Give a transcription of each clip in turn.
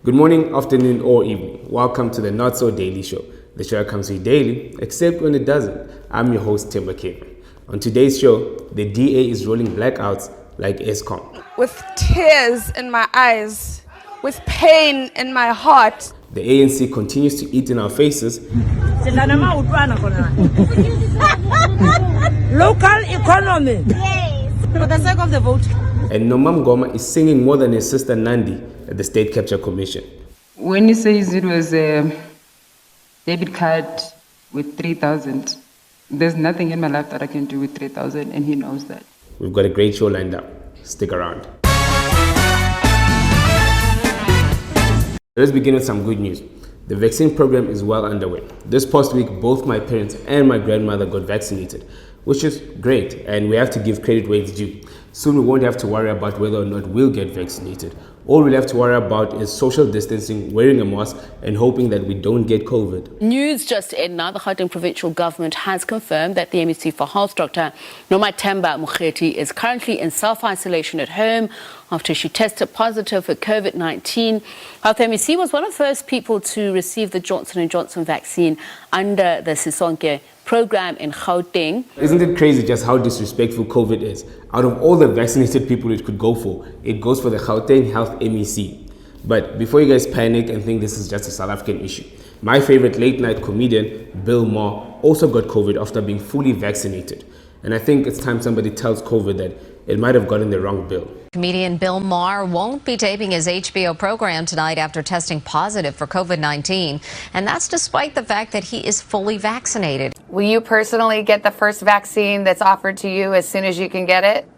Good morning, afternoon, or evening. Welcome to the Not So Daily Show. The show comes to you daily, except when it doesn't. I'm your host, Themba. On today's show, the DA is rolling blackouts like ESCOM. With tears in my eyes, with pain in my heart. The ANC continues to eat in our faces. Local economy. Yes. For the sake of the vote. And Noma is singing more than his sister Nandi at the State Capture Commission. When he says it was a debit card with 3,000, there's nothing in my life that I can do with 3,000, and he knows that. We've got a great show lined up. Stick around. Let's begin with some good news. The vaccine program is well underway. This past week, both my parents and my grandmother got vaccinated, which is great, and we have to give credit where it's due. Soon we won't have to worry about whether or not we'll get vaccinated. All we'll have to worry about is social distancing, wearing a mask, and hoping that we don't get COVID. News just in now, the Gauteng provincial government has confirmed that the MEC for Health, Dr. Noma is currently in self-isolation at home after she tested positive for COVID-19. Health MEC was one of the first people to receive the Johnson & Johnson vaccine under the Sisonke program in Gauteng. Isn't it crazy just how disrespectful COVID is? Out of all the vaccinated people it could go for, it goes for the Gauteng Health MEC. But before you guys panic and think this is just a South African issue, my favorite late night comedian, Bill Maher, also got COVID after being fully vaccinated. And I think it's time somebody tells COVID that it might have gotten the wrong bill. Comedian Bill Maher won't be taping his HBO program tonight after testing positive for COVID-19. And that's despite the fact that he is fully vaccinated. Will you personally get the first vaccine that's offered to you as soon as you can get it?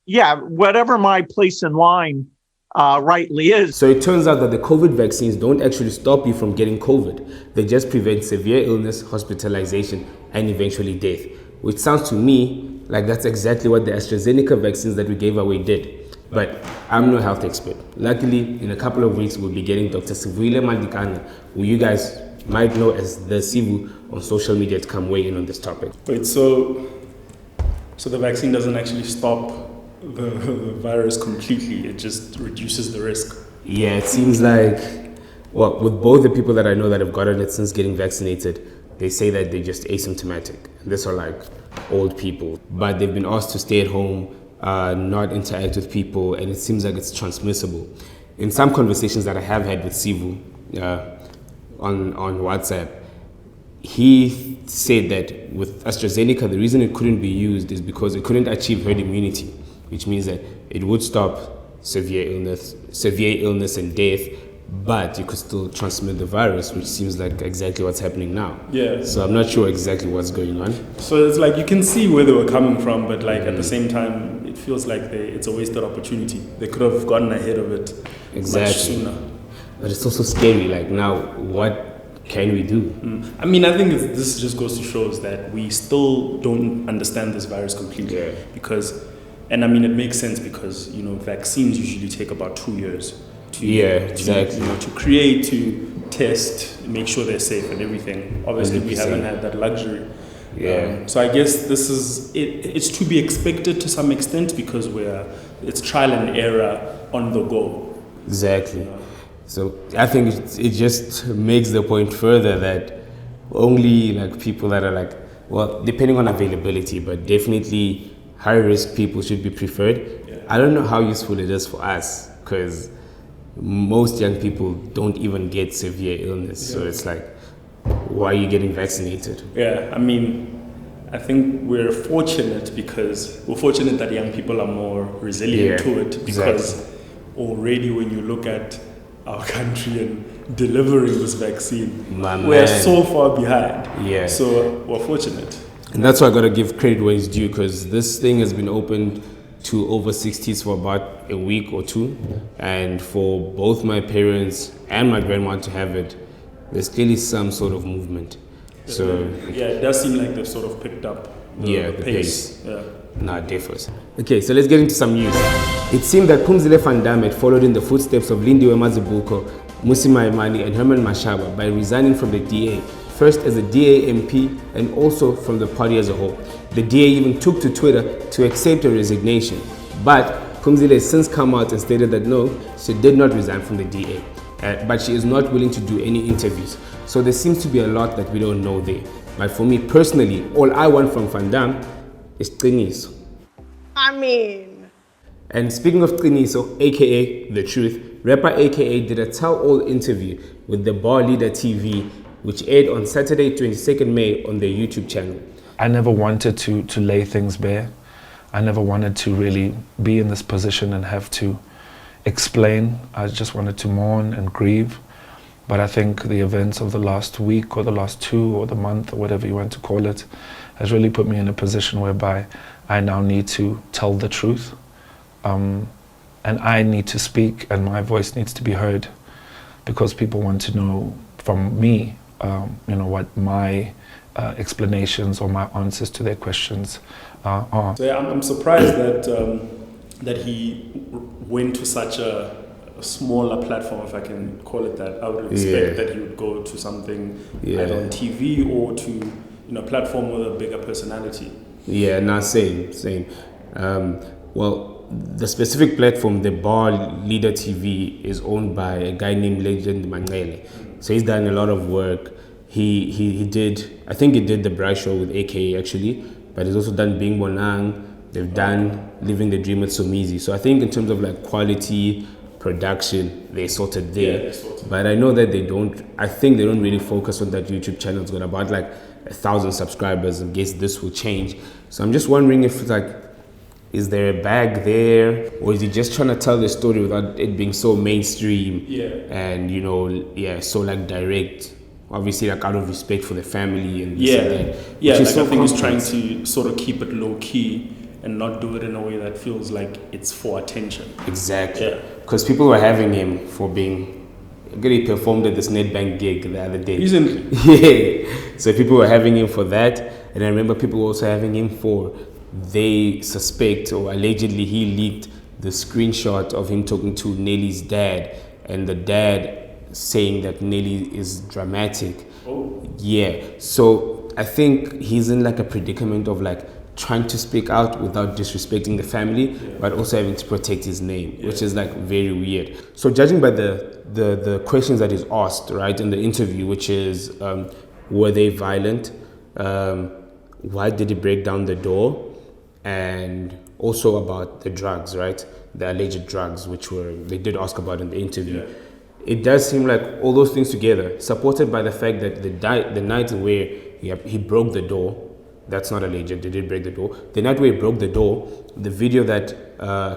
Yeah, whatever my place in line rightly is. So it turns out that the COVID vaccines don't actually stop you from getting COVID. They just prevent severe illness, hospitalization, and eventually death. Which sounds to me like that's exactly what the AstraZeneca vaccines that we gave away did. But I'm no health expert. Luckily, in a couple of weeks, we'll be getting Dr. Phumzile van Damme, who you guys might know as the Sivu on social media, to come weigh in on this topic. Wait, so the vaccine doesn't actually stop the virus completely, it just reduces the risk? Yeah, it seems like, well, with both the people that I know that have gotten it since getting vaccinated, they say that they're just asymptomatic. These are like old people, but they've been asked to stay at home, not interact with people, and it seems like it's transmissible. In some conversations that I have had with Sivu on WhatsApp, he said that with AstraZeneca, the reason it couldn't be used is because it couldn't achieve herd immunity, which means that it would stop severe illness and death, but you could still transmit the virus, which seems like exactly what's happening now. Yeah. So I'm not sure exactly what's going on. So it's like you can see where they were coming from, but like at the same time, it feels like it's a wasted opportunity. They could have gotten ahead of it much sooner. But it's also scary. Like now, what can we do? I mean, I think this just goes to show us that we still don't understand this virus completely. Yeah. And I mean, it makes sense because, vaccines usually take about 2 years. To create, to test, make sure they're safe and everything. Obviously, 100%. We haven't had that luxury. Yeah. So I guess this is it's to be expected to some extent because it's trial and error on the go. Exactly. So I think it just makes the point further that only like people that are like, well, depending on availability, but definitely high risk people should be preferred. Yeah. I don't know how useful it is for us because most young people don't even get severe illness. Yeah. So it's like, why are you getting vaccinated? Yeah, I mean, I think we're fortunate that young people are more resilient to it because already when you look at our country and delivering this vaccine, we're so far behind. Yeah. So we're fortunate. And that's why I got to give credit where it's due because this thing has been opened to over 60s for about a week or two, and for both my parents and my grandma to have it, there's clearly some sort of movement. So it does seem like they've sort of picked up the pace. Yeah. Differs. Okay, so let's get into some news. It seemed that Phumzile van Damme had followed in the footsteps of Lindiwe Mazibuko, Musi Maimane, and Herman Mashaba by resigning from the DA, first as a DA MP and also from the party as a whole. The DA even took to Twitter to accept her resignation, but Phumzile has since come out and stated that no, she did not resign from the DA. but she is not willing to do any interviews. So there seems to be a lot that we don't know there. But for me personally, all I want from Van Damme is qiniso. I mean. And speaking of qiniso, aka The Truth, rapper aka did a tell-all interview with the Bar Leader TV, which aired on Saturday 22nd May on their YouTube channel. I never wanted to lay things bare. I never wanted to really be in this position and have to explain. I just wanted to mourn and grieve. But I think the events of the last week or the last 2 or the month or whatever you want to call it has really put me in a position whereby I now need to tell the truth. And I need to speak and my voice needs to be heard because people want to know from me, what my explanations or my answers to their questions are. So yeah, I'm surprised that he went to such a smaller platform, if I can call it that. I would expect that he would go to something either on TV or to a platform with a bigger personality. Yeah, same. Well, the specific platform, the Bar Leader TV, is owned by a guy named Legend Mangele. So he's done a lot of work. He did the Bryce Show with AKA actually, but he's also done Bing Bonang. They've done Living the Dream with Somizi. So I think in terms of like quality, production, they sorted there. But I know that they don't really focus on that YouTube channel. It's got about like 1,000 subscribers. I guess this will change. So I'm just wondering if it's like, is there a bag there, or is he just trying to tell the story without it being so mainstream and so like direct? Obviously, like out of respect for the family and this and that. I think he's trying to sort of keep it low key and not do it in a way that feels like it's for attention. Exactly. Because people were having him for being. He performed at this Nedbank gig the other day. Recently. Yeah. So people were having him for that, and I remember people were also having him for. They suspect or allegedly he leaked the screenshot of him talking to Nelly's dad, and the dad saying that Nelly is dramatic. Yeah, so I think he's in like a predicament of like trying to speak out without disrespecting the family, but also having to protect his name, which is like very weird. So judging by the questions that he's asked, right, in the interview, which is, were they violent? Why did he break down the door? And also about the drugs, right? The alleged drugs, which they did ask about in the interview. Yeah. It does seem like all those things together, supported by the fact that the night where he broke the door, that's not alleged, they did break the door. The night where he broke the door, the video that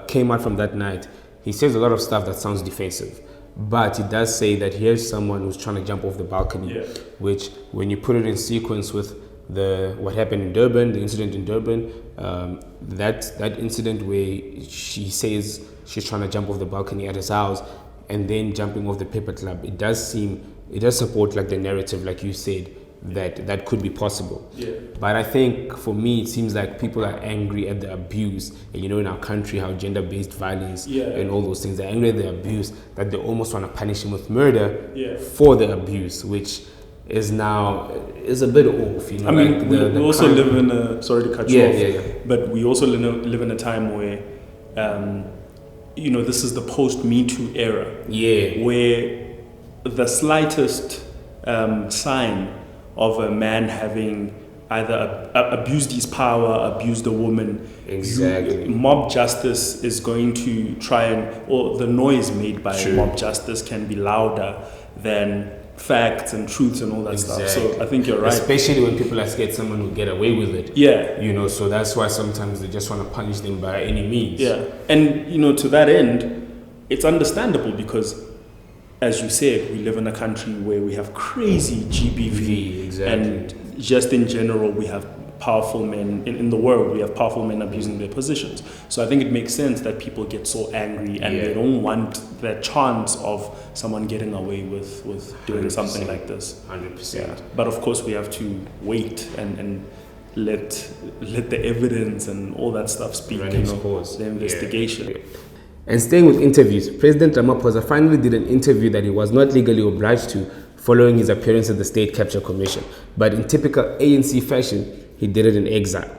came out from that night, he says a lot of stuff that sounds defensive. But he does say that here's someone who's trying to jump off the balcony, which when you put it in sequence with what happened in Durban, the incident in Durban, that incident where she says she's trying to jump off the balcony at his house and then jumping off the paper club, it does support like the narrative, like you said, that could be possible. But I think for me it seems like people are angry at the abuse, and in our country how gender-based violence and all those things, they're angry at the abuse that they almost want to punish him with murder for the abuse, which is a bit off, I mean, we also live in a, sorry to cut you off, but we also live in a time where, this is the post-Me Too era, where the slightest sign of a man having either abused his power, abused a woman, mob justice is going to try or the noise made by mob justice can be louder than facts and truths and all that stuff. So I think you're right. Especially when people are scared someone will get away with it. So that's why sometimes they just want to punish them by any means. And to that end, it's understandable because, as you said, we live in a country where we have crazy GBV, and just in general we have powerful men in the world. We have powerful men abusing their positions. So I think it makes sense that people get so angry and they don't want that chance of someone getting away with doing something like this. 100%. But of course we have to wait and let the evidence and all that stuff speak. The investigation. And staying with interviews, President Ramaphosa finally did an interview that he was not legally obliged to following his appearance at the State Capture Commission. But in typical ANC fashion, he did it in exile.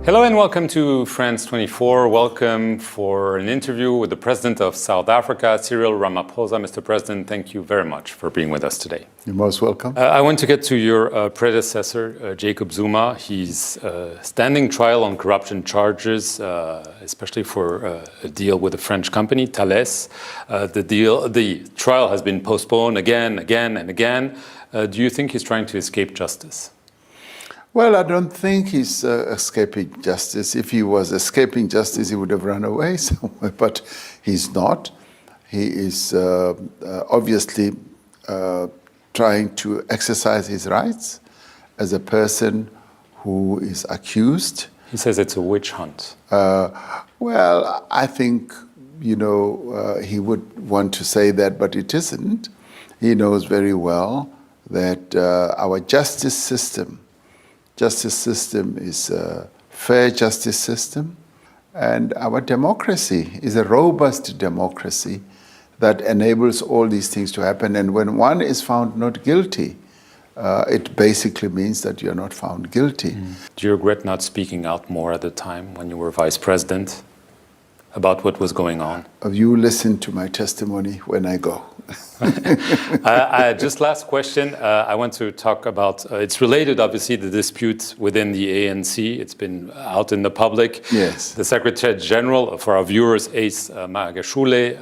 Hello and welcome to France 24. Welcome for an interview with the President of South Africa, Cyril Ramaphosa. Mr. President, thank you very much for being with us today. You're most welcome. I want to get to your predecessor, Jacob Zuma. He's standing trial on corruption charges, especially for a deal with a French company, Thales. The trial has been postponed again and again. Do you think he's trying to escape justice? Well, I don't think he's escaping justice. If he was escaping justice, he would have run away somewhere, but he's not. He is obviously trying to exercise his rights as a person who is accused. He says it's a witch hunt. Well, I think, he would want to say that, but it isn't. He knows very well that our justice system is a fair justice system, and our democracy is a robust democracy that enables all these things to happen. And when one is found not guilty, it basically means that you're not found guilty. Do you regret not speaking out more at the time when you were vice president about what was going on? You listen to my testimony when I go. Just last question. I want to talk about, it's related, obviously, the dispute within the ANC. It's been out in the public. Yes. The Secretary General, for our viewers, Ace Magashule,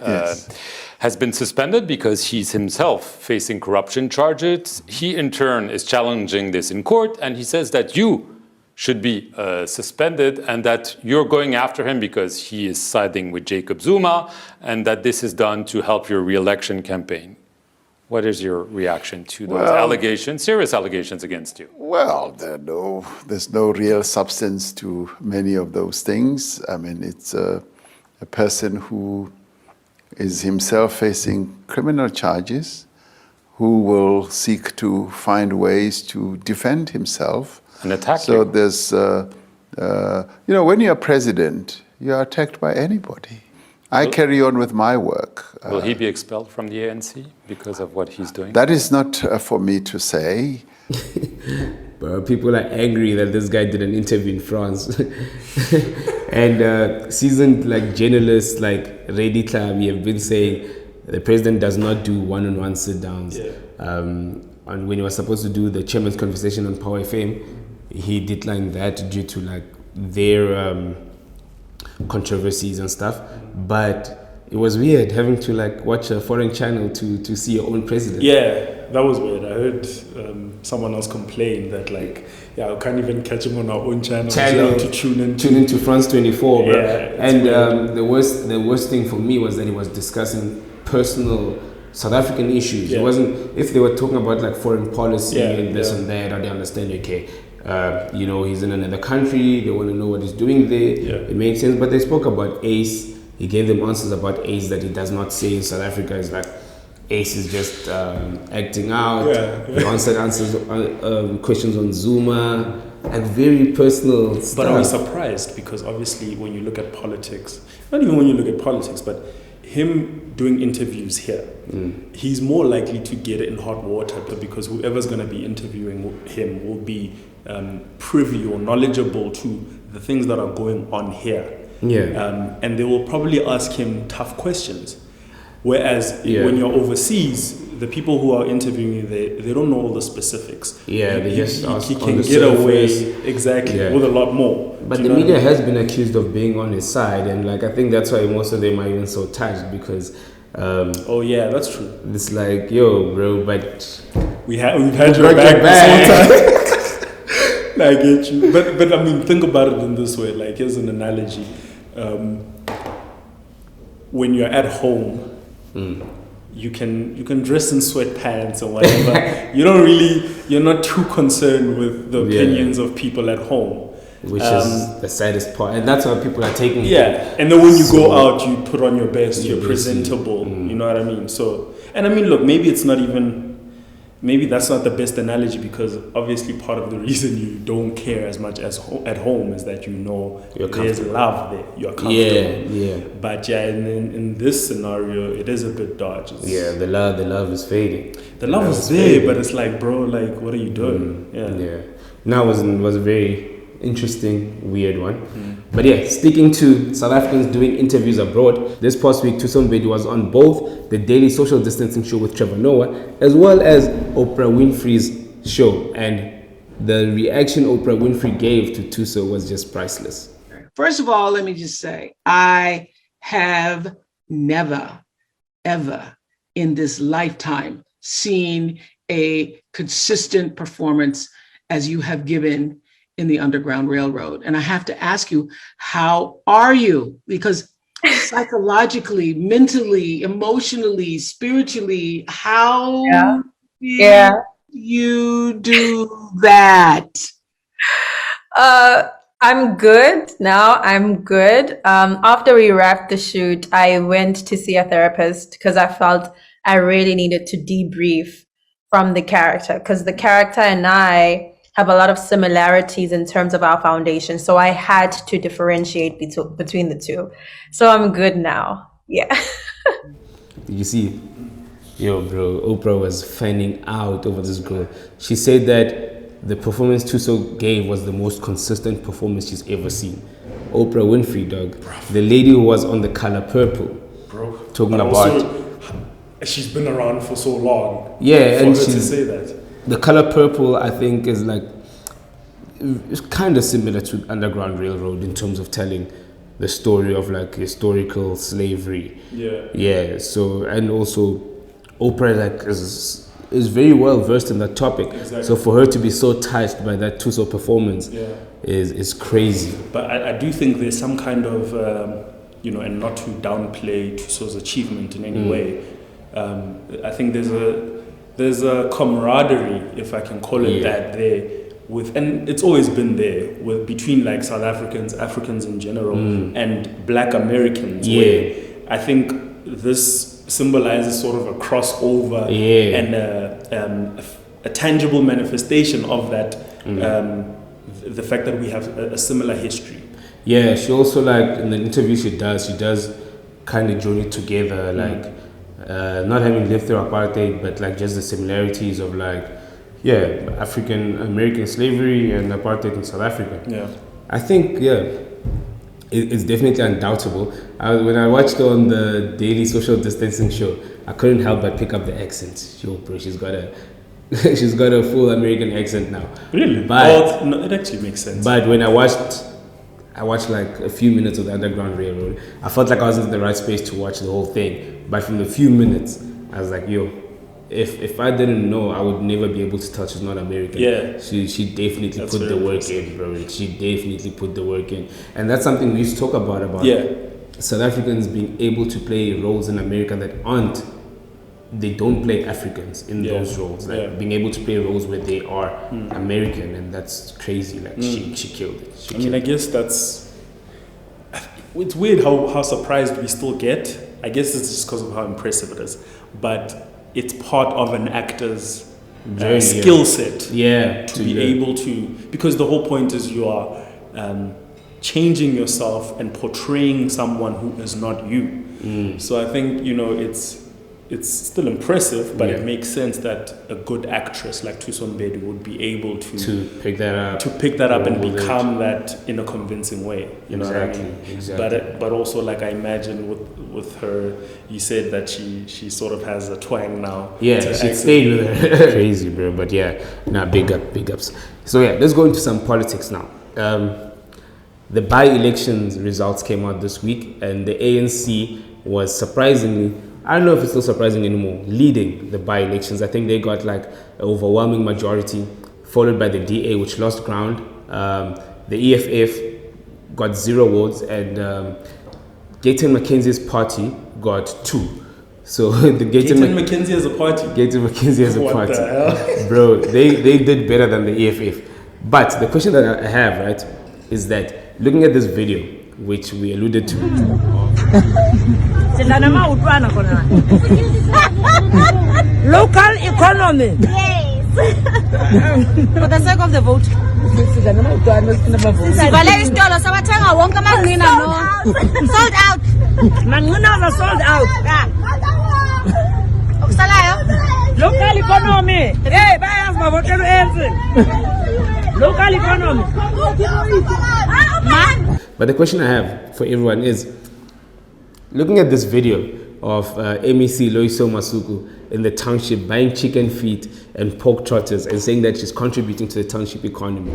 has been suspended because he's himself facing corruption charges. He, in turn, is challenging this in court, and he says that you should be suspended and that you're going after him because he is siding with Jacob Zuma and that this is done to help your re-election campaign. What is your reaction to those allegations, serious allegations against you? Well, there's no real substance to many of those things. I mean, it's a person who is himself facing criminal charges, who will seek to find ways to defend himself. And attack so you. There's, when you're president, you're attacked by anybody. I carry on with my work. Will he be expelled from the ANC because of what he's doing? That is not for me to say. People are angry that this guy did an interview in France. And seasoned journalists like Reddy Club have been saying the president does not do one-on-one sit-downs. Yeah. And when he was supposed to do the chairman's conversation on Power FM, he declined that due to their controversies and stuff. But it was weird having to watch a foreign channel to see your own president. Yeah, that was weird. I heard someone else complain that I can't even catch him on our own channel. To tune into France 24, bro. Yeah, and the worst thing for me was that he was discussing personal South African issues. Yeah. It wasn't, if they were talking about foreign policy and this and that, I understand, okay, he's in another country, they want to know what he's doing there. Yeah. It makes sense. But they spoke about Ace. He gave them answers about Ace that he does not say in South Africa. It's Ace is just acting out. Yeah. He answered questions on Zuma, very personal stuff. But I was surprised because obviously when you look at politics, not even when you look at politics, but him doing interviews here, he's more likely to get it in hot water because whoever's going to be interviewing him will be privy or knowledgeable to the things that are going on here. Yeah. And they will probably ask him tough questions. Whereas when you're overseas, the people who are interviewing you, they don't know all the specifics. Yeah, they just he can get away with a lot more. But the media has been accused of being on his side, and I think that's why most of them are even so touched because. Oh yeah, that's true. It's yo, bro, but we've had your back this whole time. I get you, but I mean, think about it in this way. Here's an analogy: when you're at home. You can dress in sweatpants or whatever. You're not too concerned with the opinions of people at home. Which is the saddest part. And that's why people are taking it. Yeah. And then when you go out, you put on your best, you're presentable. You know what I mean? So, and I mean, look, maybe that's not the best analogy because obviously part of the reason you don't care as much as at home is that there's love there. You're comfortable. Yeah. But in this scenario, it is a bit dodgy. The love is fading. The love is there, but it's bro, what are you doing? Yeah. Now it was a very interesting, weird one. But yeah, sticking to South Africans doing interviews abroad, this past week Thuso Mbeki was on both the Daily Social Distancing Show with Trevor Noah as well as Oprah Winfrey's show, and the reaction Oprah Winfrey gave to Thuso was just priceless. First of all, let me just say, I have never, ever in this lifetime seen a consistent performance as you have given in the Underground Railroad. And I have to ask you, how are you? Because psychologically, mentally, emotionally, spiritually, how did you do that? I'm good now. I'm good. After we wrapped the shoot, I went to see a therapist because I felt I really needed to debrief from the character, because the character and I have a lot of similarities in terms of our foundation. So I had to differentiate between the two. So I'm good now. Yeah. You see, yo, bro, Oprah was fanning out over this girl. She said that the performance Thuso gave was the most consistent performance she's ever seen. Oprah Winfrey, dog. The lady who was on The Color Purple. Bro. Talking but about... Also, she's been around for so long. Yeah, and for her to she's... say that. The Color Purple, I think, is like... It's kind of similar to Underground Railroad in terms of telling the story of like historical slavery. Yeah. Yeah, so... And also, Oprah like is very well versed in that topic. Exactly. So for her to be so touched by that Thuso performance is crazy. But I do think there's some kind of, and not to downplay Thuso's achievement in any way. I think there's a camaraderie, if I can call it that, there with, and it's always been there with between like South Africans, Africans in general, and Black Americans. Where I think this symbolizes sort of a crossover and a tangible manifestation of that, the fact that we have a similar history. Yeah, she also like in the interview she does kind of join it together, like not having lived through apartheid, but like just the similarities of like, African American slavery and apartheid in South Africa. Yeah, I think it's definitely undoubtable. When I watched her on the Daily Social Distancing Show, I couldn't help but pick up the accent. Yo, bro, she's got a full American accent now. Really? But no, it actually makes sense. But when I watched like a few minutes of the Underground Railroad, I felt like I was in the right space to watch the whole thing. But from the few minutes, I was like, yo, if I didn't know, I would never be able to tell she's not American. Yeah. She definitely put the work in, bro. She definitely put the work in. And that's something we used to talk about South Africans being able to play roles in America that they don't play Africans in those roles. Like being able to play roles where they are American, and that's crazy. Like she killed it. I guess it's weird how surprised we still get. I guess it's just because of how impressive it is. But it's part of an actor's skill set to be able to, because the whole point is you are changing yourself and portraying someone who is not you. So I think it's still impressive, but it makes sense that a good actress like Thuso Mbeki would be able to pick that up and become that in a convincing way. You know what I mean? Exactly. But also, like I imagine with her, you said that she sort of has a twang now. Yeah, she stayed with her. Crazy, bro. But big ups. So let's go into some politics now. The by-elections results came out this week, and the ANC was surprisingly, I don't know if it's still surprising anymore, leading the by-elections. I think they got like an overwhelming majority, followed by the DA, which lost ground. The EFF got 0 votes, and Gayton McKenzie's party got 2. So the Gayton McKenzie as a party. Gayton McKenzie as a party. What the hell? Bro, they did better than the EFF. But the question that I have, right, is that looking at this video, which we alluded to. Local economy. Yes. For the sake of the vote. Sold out. Mangunas sold out. Local economy. Hey, bias my vote. Local economy. But the question I have for everyone is, looking at this video of MEC Loyiso Masuku in the township buying chicken feet and pork trotters and saying that she's contributing to the township economy,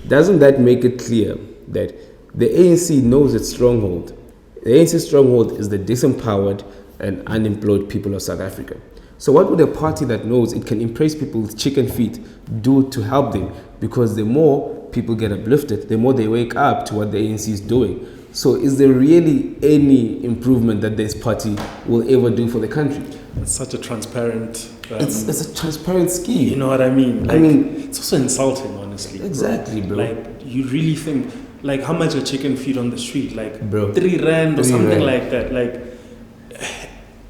doesn't that make it clear that the ANC knows its stronghold? The ANC stronghold is the disempowered and unemployed people of South Africa. So what would a party that knows it can impress people with chicken feet do to help them? Because the more people get uplifted, the more they wake up to what the ANC is doing. So is there really any improvement that this party will ever do for the country? It's such a transparent... it's a transparent scheme. You know what I mean? Like, it's also insulting, honestly. Exactly, bro. Like, you really think, like, how much are chicken feet on the street? Like, bro, 3 rand or 3 something rand. like that. Like,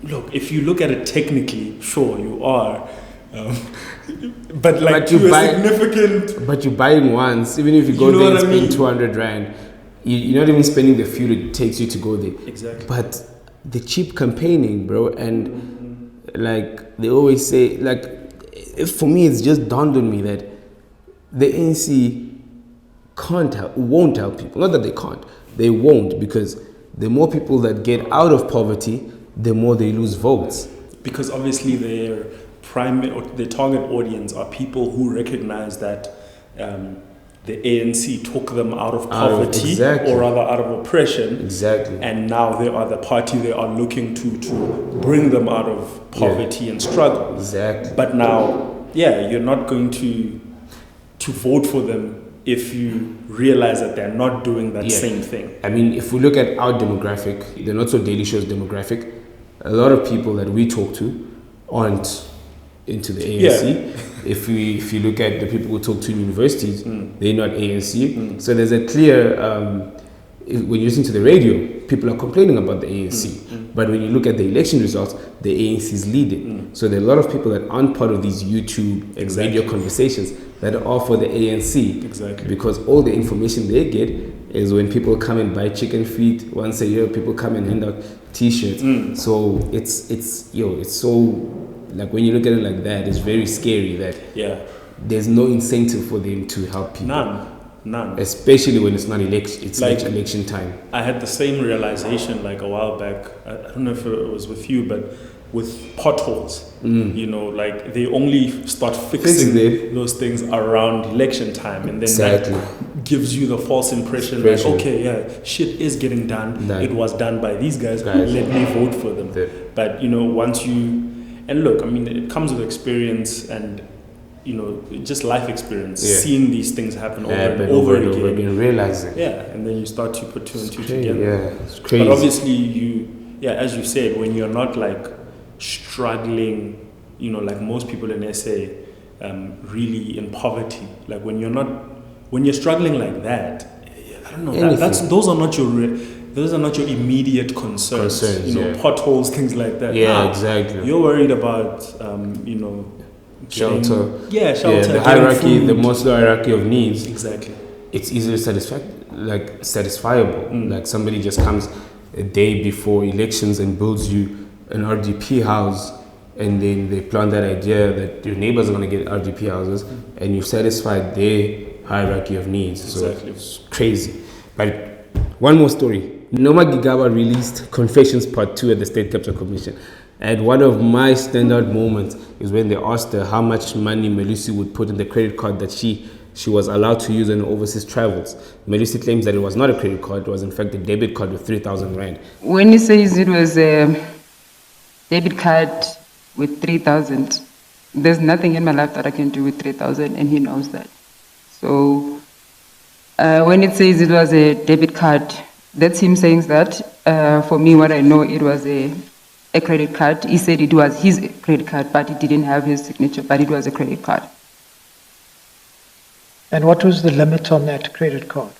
look, if you look at it technically, sure, you are. But like, significant... But you're buying once, even if you go there and spend 200 rand, you're not even spending the fuel it takes you to go there. Exactly. But the cheap campaigning, bro, and like they always say, like, for me, it's just dawned on me that the ANC won't help people. Not that they can't, they won't, because the more people that get out of poverty, the more they lose votes. Because obviously their target audience are people who recognize that the ANC took them out of poverty, or rather out of oppression. Exactly. And now they are the party they are looking to bring them out of poverty and struggle. Exactly. But now, you're not going to vote for them if you realize that they're not doing that same thing. I mean, if we look at our demographic, the Not So Daily Show's demographic, a lot of people that we talk to aren't into the ANC. If you look at the people who talk to in universities, they're not ANC. So there's a clear, when you listen to the radio, people are complaining about the ANC. But when you look at the election results, the ANC is leading. So there are a lot of people that aren't part of these YouTube and radio conversations that are for the ANC. Exactly. Because all the information they get is when people come and buy chicken feet once a year, people come and hand out t-shirts. So it's so, like, when you look at it like that, it's very scary that there's no incentive for them to help people. None. Especially when it's not election time. I had the same realization like a while back. I don't know if it was with you, but with potholes, you know, like they only start fixing those things around election time, and then that gives you the false impression that shit is getting done. It was done by these guys. Let me vote for them. But you know, once you look, I mean, it comes with experience and, you know, just life experience, seeing these things happen over and over again, realizing. And then you start to put 2 and 2 together. It's crazy. But obviously, as you said, when you're not like struggling, you know, like most people in SA, really in poverty, like when you're struggling like that, I don't know, those are not your immediate concerns. You know, potholes, things like that. Exactly. You're worried about, you know, shelter. Shelter. The hierarchy, the Maslow hierarchy of needs. Exactly. It's easily satisfiable. Like somebody just comes a day before elections and builds you an RDP house, and then they plant that idea that your neighbors are going to get RDP houses, and you've satisfied their hierarchy of needs. Exactly. So it's crazy. But one more story. Noma Gigaba released Confessions Part 2 at the State Capture Commission. And one of my standout moments is when they asked her how much money Melusi would put in the credit card that she was allowed to use on overseas travels. Melusi claims that it was not a credit card, it was in fact a debit card with 3,000 rand. When he says it was a debit card with 3,000, there's nothing in my life that I can do with 3,000, and he knows that. So when it says it was a debit card, that's him saying that. For me, what I know, it was a credit card. He said it was his credit card, but it didn't have his signature, but it was a credit card. And what was the limit on that credit card?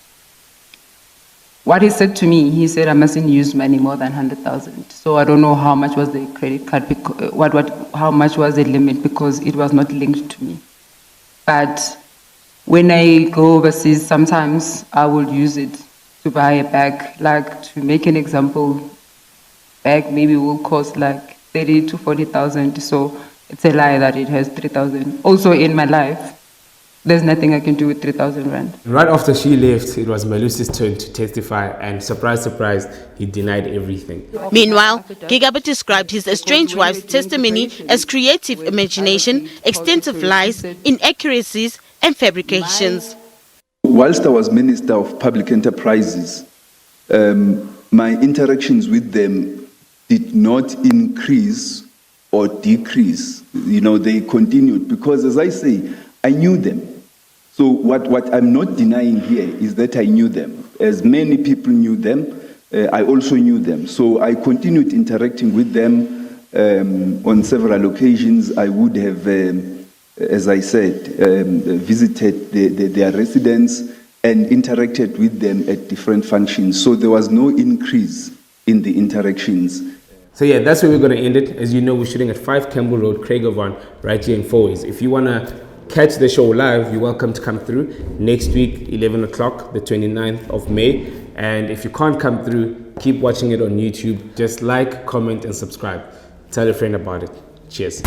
What he said to me, he said I mustn't use money more than 100,000. So I don't know how much was the credit card, how much was the limit, because it was not linked to me. But when I go overseas, sometimes I will use it to buy a bag. Like, to make an example, bag maybe will cost like 30 to 40,000. So it's a lie that it has 3,000. Also in my life, there's nothing I can do with 3,000 rand. Right after she left, it was Malusi's turn to testify, and surprise, surprise, he denied everything. Meanwhile, Gigaba described his estranged wife's testimony as creative imagination, extensive lies, inaccuracies, and fabrications. Whilst I was Minister of Public Enterprises, my interactions with them did not increase or decrease. You know, they continued because, as I say, I knew them. So what I'm not denying here is that I knew them. As many people knew them, I also knew them. So I continued interacting with them on several occasions. I would have, as I said, visited their residence and interacted with them at different functions. So there was no increase in the interactions. So yeah, that's where we're going to end it. As you know, we're shooting at 5 Campbell Road, Craigavon, right here in Fourways. If you want to catch the show live, you're welcome to come through next week, 11 o'clock, the 29th of May. And if you can't come through, keep watching it on YouTube. Just like, comment, and subscribe. Tell a friend about it. Cheers.